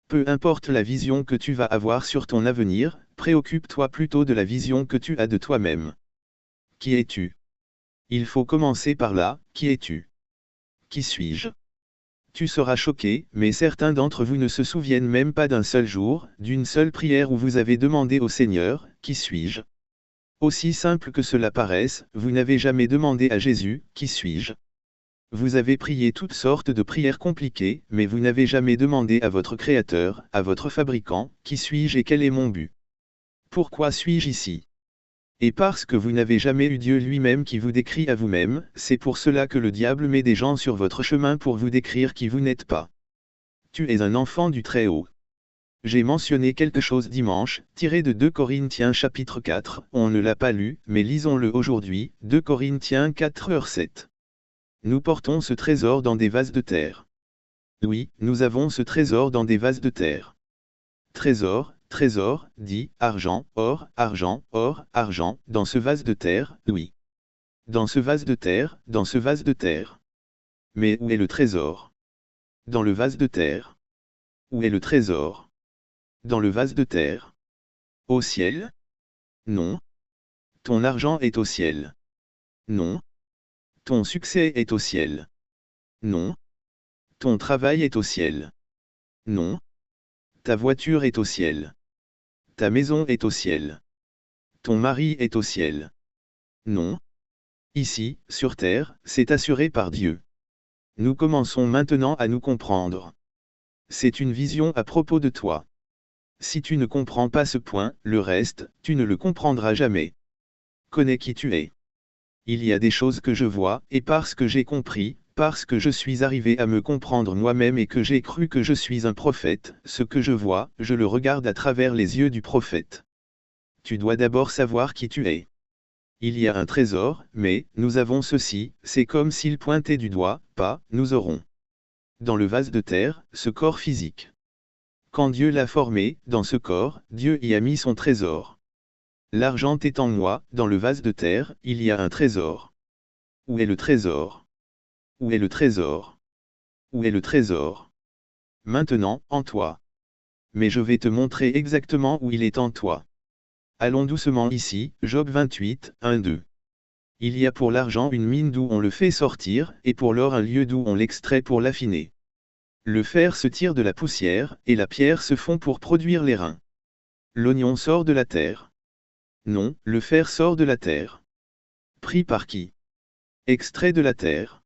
Peu importe la vision que tu vas avoir sur ton avenir, préoccupe-toi plutôt de la vision que tu as de toi-même. Qui es-tu? Il faut commencer par là, qui es-tu? Qui suis-je? Tu seras choqué, mais certains d'entre vous ne se souviennent même pas d'un seul jour, d'une seule prière où vous avez demandé au Seigneur, qui suis-je? Aussi simple que cela paraisse, vous n'avez jamais demandé à Jésus, qui suis-je? Vous avez prié toutes sortes de prières compliquées, mais vous n'avez jamais demandé à votre Créateur, à votre fabricant, qui suis-je et quel est mon but? Pourquoi suis-je ici? Et parce que vous n'avez jamais eu Dieu lui-même qui vous décrit à vous-même, c'est pour cela que le diable met des gens sur votre chemin pour vous décrire qui vous n'êtes pas. Tu es un enfant du Très-Haut. J'ai mentionné quelque chose dimanche, tiré de 2 Corinthiens chapitre 4, on ne l'a pas lu, mais lisons-le aujourd'hui, 2 Corinthiens 4h7. Nous portons ce trésor dans des vases de terre. Oui, nous avons ce trésor dans des vases de terre. Trésor, trésor, dit, argent, or, dans ce vase de terre, oui. Dans ce vase de terre, dans ce vase de terre. Mais où est le trésor? Dans le vase de terre. Où est le trésor? Dans le vase de terre. Au ciel? Non. Ton argent est au ciel. Non. Ton succès est au ciel. Non. Ton travail est au ciel. Non. Ta voiture est au ciel. Ta maison est au ciel. Ton mari est au ciel. Non. Ici, sur terre, c'est assuré par Dieu. Nous commençons maintenant à nous comprendre. C'est une vision à propos de toi. Si tu ne comprends pas ce point, le reste, tu ne le comprendras jamais. Connais qui tu es. Il y a des choses que je vois, et parce que j'ai compris, parce que je suis arrivé à me comprendre moi-même et que j'ai cru que je suis un prophète, ce que je vois, je le regarde à travers les yeux du prophète. Tu dois d'abord savoir qui tu es. Il y a un trésor, mais, nous avons ceci, c'est comme s'il pointait du doigt, pas, nous aurons. Dans le vase de terre, ce corps physique. Quand Dieu l'a formé, dans ce corps, Dieu y a mis son trésor. L'argent est en moi, dans le vase de terre, il y a un trésor. Où est le trésor? Où est le trésor? Où est le trésor? Maintenant, en toi. Mais je vais te montrer exactement où il est en toi. Allons doucement ici, Job 28, 1-2. Il y a pour l'argent une mine d'où on le fait sortir, et pour l'or un lieu d'où on l'extrait pour l'affiner. Le fer se tire de la poussière, et la pierre se fond pour produire l'airain. L'oignon sort de la terre. Non, le fer sort de la terre. Pris par qui? Extrait de la terre.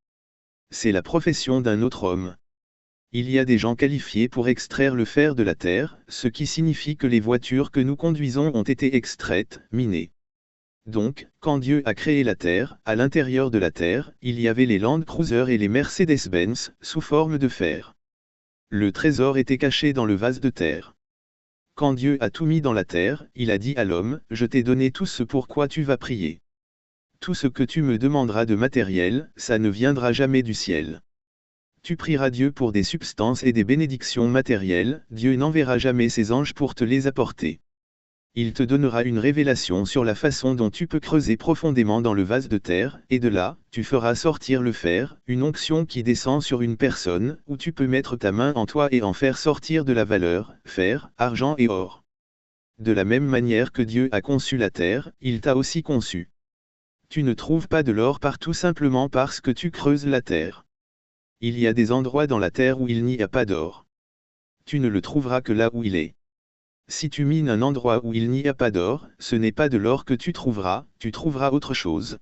C'est la profession d'un autre homme. Il y a des gens qualifiés pour extraire le fer de la terre, ce qui signifie que les voitures que nous conduisons ont été extraites, minées. Donc, quand Dieu a créé la terre, à l'intérieur de la terre, il y avait les Land Cruiser et les Mercedes-Benz, sous forme de fer. Le trésor était caché dans le vase de terre. Quand Dieu a tout mis dans la terre, il a dit à l'homme, je t'ai donné tout ce pour quoi tu vas prier. Tout ce que tu me demanderas de matériel, ça ne viendra jamais du ciel. Tu prieras Dieu pour des substances et des bénédictions matérielles, Dieu n'enverra jamais ses anges pour te les apporter. Il te donnera une révélation sur la façon dont tu peux creuser profondément dans le vase de terre, et de là, tu feras sortir le fer, une onction qui descend sur une personne, où tu peux mettre ta main en toi et en faire sortir de la valeur, fer, argent et or. De la même manière que Dieu a conçu la terre, il t'a aussi conçu. Tu ne trouves pas de l'or partout simplement parce que tu creuses la terre. Il y a des endroits dans la terre où il n'y a pas d'or. Tu ne le trouveras que là où il est. Si tu mines un endroit où il n'y a pas d'or, ce n'est pas de l'or que tu trouveras autre chose.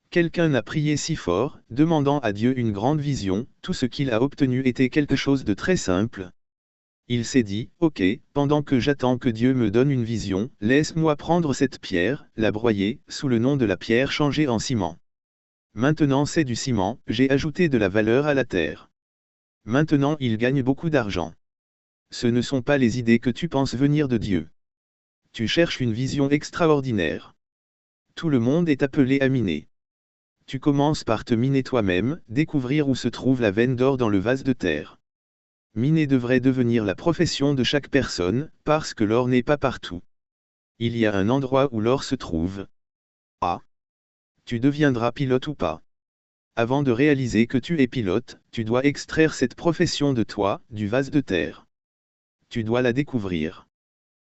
Quelqu'un a prié si fort, demandant à Dieu une grande vision, tout ce qu'il a obtenu était quelque chose de très simple. Il s'est dit, ok, pendant que j'attends que Dieu me donne une vision, laisse-moi prendre cette pierre, la broyer, sous le nom de la pierre changée en ciment. Maintenant c'est du ciment, j'ai ajouté de la valeur à la terre. Maintenant il gagne beaucoup d'argent. Ce ne sont pas les idées que tu penses venir de Dieu. Tu cherches une vision extraordinaire. Tout le monde est appelé à miner. Tu commences par te miner toi-même, découvrir où se trouve la veine d'or dans le vase de terre. Miner devrait devenir la profession de chaque personne, parce que l'or n'est pas partout. Il y a un endroit où l'or se trouve. Ah. Tu deviendras pilote ou pas. Avant de réaliser que tu es pilote, tu dois extraire cette profession de toi, du vase de terre. Tu dois la découvrir.